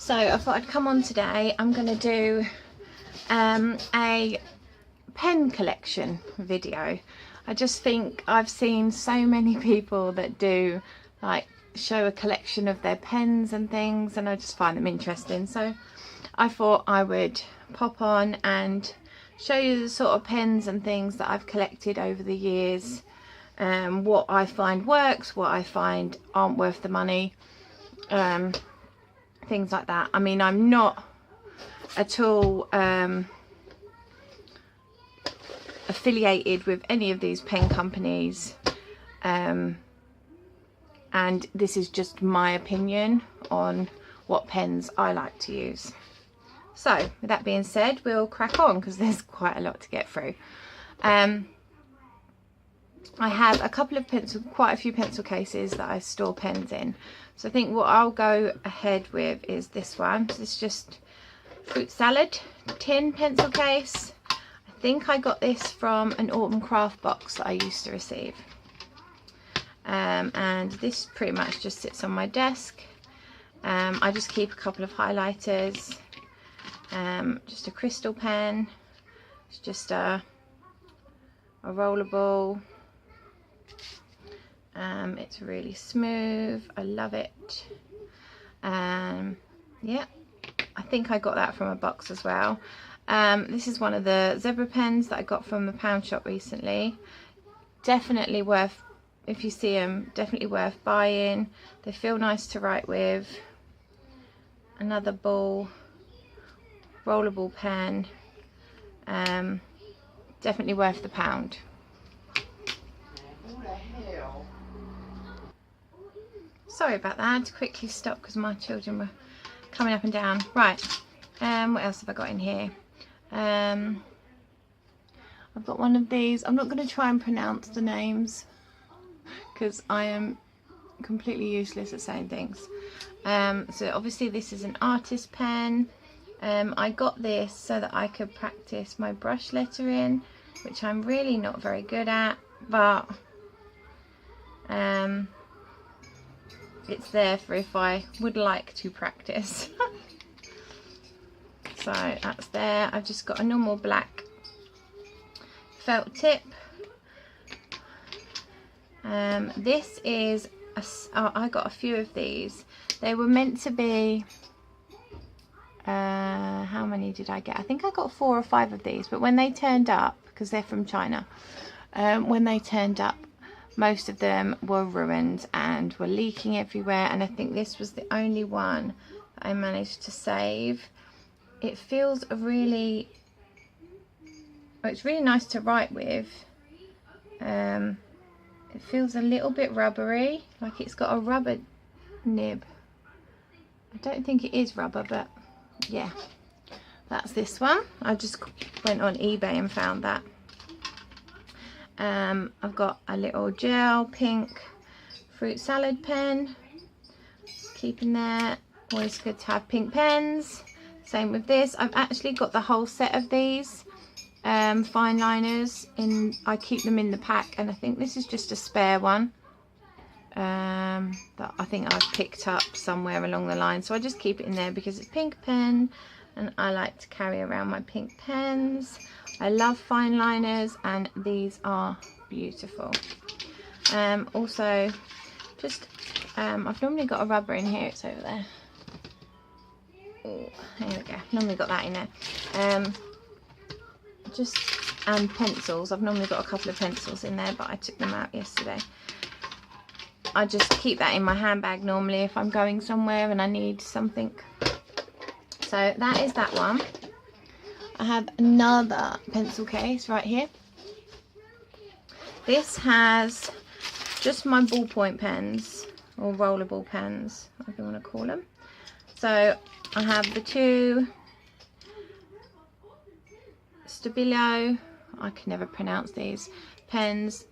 So I thought I'd come on today. I'm going to do a pen collection video. I just think I've seen so many people that do like show a collection of their pens and things, and I just find them interesting. So I thought I would pop on and show you the sort of pens and things that I've collected over the years, what I find works, what I find aren't worth the money, things like that. I mean, I'm not at all affiliated with any of these pen companies, and this is just my opinion on what pens I like to use. So with that being said, we'll crack on because there's quite a lot to get through. I have quite a few pencil cases that I store pens in. So I think what I'll go ahead with is this one. So it's just fruit salad tin pencil case. I think I got this from an Autumn Craft box that I used to receive. And this pretty much just sits on my desk. I just keep a couple of highlighters, just a crystal pen. It's just a rollable. It's really smooth. I love it. Yeah, I think I got that from a box as well. This is one of the zebra pens that I got from the pound shop recently. Definitely worth, if you see them, definitely worth buying. They feel nice to write with. Another ball rollable pen. Definitely worth the £1. Sorry about that, I had to quickly stop because my children were coming up and down. Right, what else have I got in here? I've got one of these. I'm not going to try and pronounce the names because I am completely useless at saying things. So obviously this is an artist pen. I got this so that I could practice my brush lettering, which I'm really not very good at, but it's there for if I would like to practice. So that's there. I've just got a normal black felt tip. This is I got a few of these. They were meant to be, how many did I get? I think I got 4 or 5 of these, but when they turned up, because they're from China, when they turned up, most of them were ruined and were leaking everywhere, and I think this was the only one that I managed to save. It feels really, it's really nice to write with. It feels a little bit rubbery, like it's got a rubber nib. I don't think it is rubber, but yeah, that's this one. I just went on eBay and found that. I've got a little gel pink fruit salad pen, keep in there. Always good to have pink pens. Same with this. I've actually got the whole set of these fine liners in. I keep them in the pack, and I think this is just a spare one that I think I've picked up somewhere along the line, so I just keep it in there because it's pink pen and I like to carry around my pink pens. I love fine liners, and these are beautiful. Also, just I've normally got a rubber in here. It's over there. Ooh, here we go. Normally got that in there. And pencils. I've normally got a couple of pencils in there, but I took them out yesterday. I just keep that in my handbag normally if I'm going somewhere and I need something. So that is that one. I have another pencil case right here. This has just my ballpoint pens, or rollable pens, whatever you want to call them. So I have the 2 Stabilo, I can never pronounce these, pens.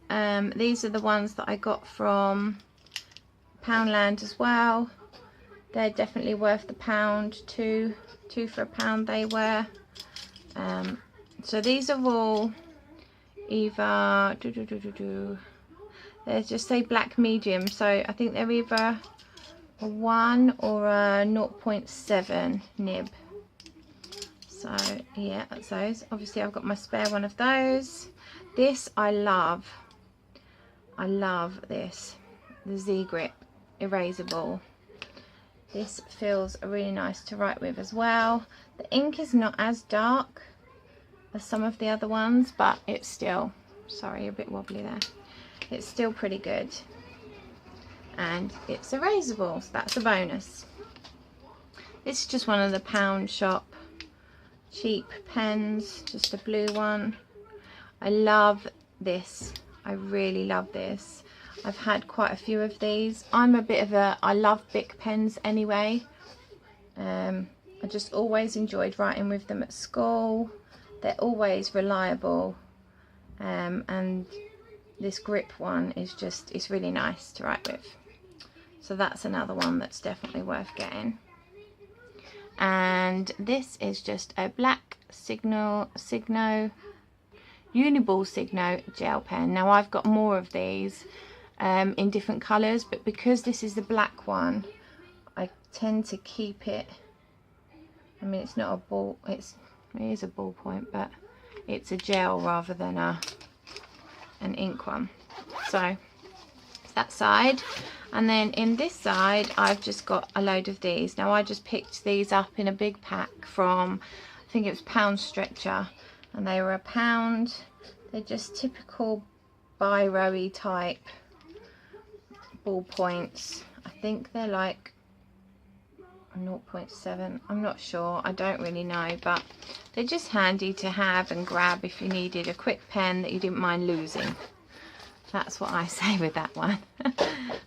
These are the ones that I got from Poundland as well. They're definitely worth the £1. Two for £1 they were. So these are all either they just say black medium, so I think they're either a 1 or a 0.7 nib. So yeah, that's those. Obviously I've got my spare one of those. This I love this, the Z Grip erasable. This feels really nice to write with as well. The ink is not as dark as some of the other ones, but it's still, sorry, a bit wobbly there, it's still pretty good, and it's erasable, so that's a bonus. This is just one of the pound shop cheap pens, just a blue one. I love this, I really love this. I've had quite a few of these. I'm a bit of a, I love Bic pens anyway. I just always enjoyed writing with them at school. They're always reliable, and this grip one is just, it's really nice to write with. So that's another one that's definitely worth getting. And this is just a black Signo Uniball Signo gel pen. Now I've got more of these in different colours, but because this is the black one, I tend to keep it. I mean, it's not a ball, it is a ballpoint, but it's a gel rather than an ink one. So that side, and then in this side I've just got a load of these. Now I just picked these up in a big pack from, I think it was Pound Stretcher, and they were £1. They're just typical biro-y type ballpoints. I think they're like 0.7, I'm not sure, I don't really know, but they're just handy to have and grab if you needed a quick pen that you didn't mind losing. That's what I say with that one.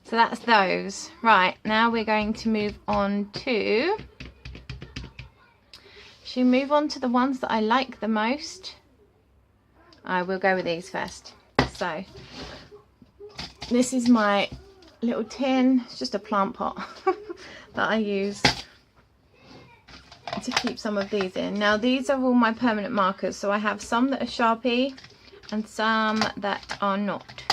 So that's those. Right, now we're going to move on to, should we move on to the ones that I like the most? I will go with these first. So this is my little tin, it's just a plant pot that I use to keep some of these in. Now these are all my permanent markers, so I have some that are Sharpie and some that are not.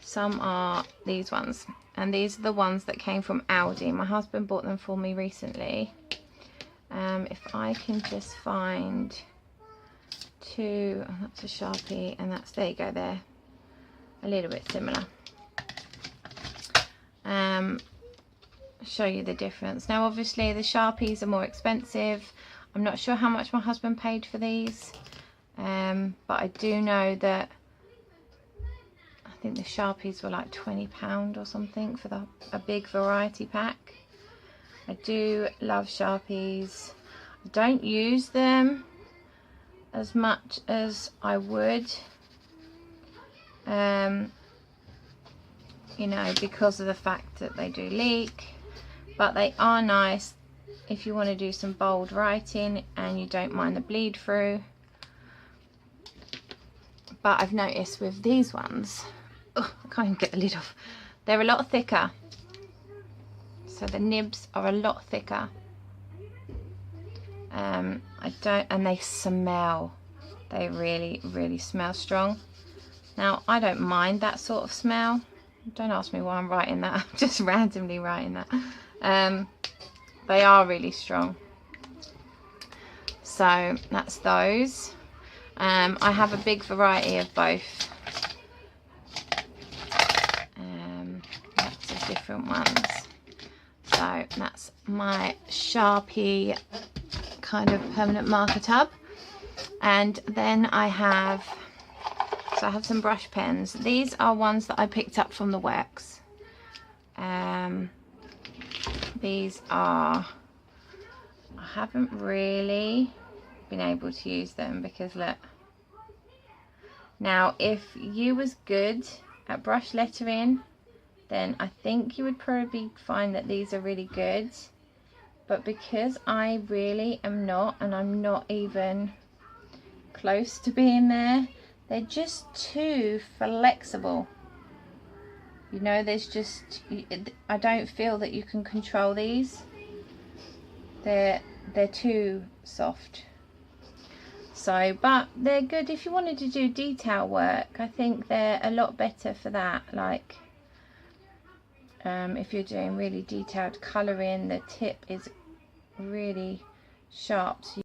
Some are these ones, and these are the ones that came from Aldi. My husband bought them for me recently. If I can just find two, oh, that's a Sharpie, and that's, there you go, they're a little bit similar. Show you the difference. Now obviously the Sharpies are more expensive. I'm not sure how much my husband paid for these, but I do know that I think the Sharpies were like £20 or something for a big variety pack. I do love Sharpies. I don't use them as much as I would, you know, because of the fact that they do leak, but they are nice if you want to do some bold writing and you don't mind the bleed through. But I've noticed with these ones, oh, I can't even get the lid off, they're a lot thicker, so the nibs are a lot thicker. And they smell, they really smell strong. Now I don't mind that sort of smell. Don't ask me why I'm writing that, I'm just randomly writing that. They are really strong. So that's those. I have a big variety of both. Lots of different ones. So that's my Sharpie kind of permanent marker tub. And then I have, so I have some brush pens. These are ones that I picked up from the Works. These are, I haven't really been able to use them because look. Now if you was good at brush lettering, then I think you would probably find that these are really good. But because I really am not, and I'm not even close to being there, they're just too flexible. You know, there's just, I don't feel that you can control these. They're too soft. So, but they're good if you wanted to do detail work. I think they're a lot better for that. Like, If you're doing really detailed colouring, the tip is really sharp, so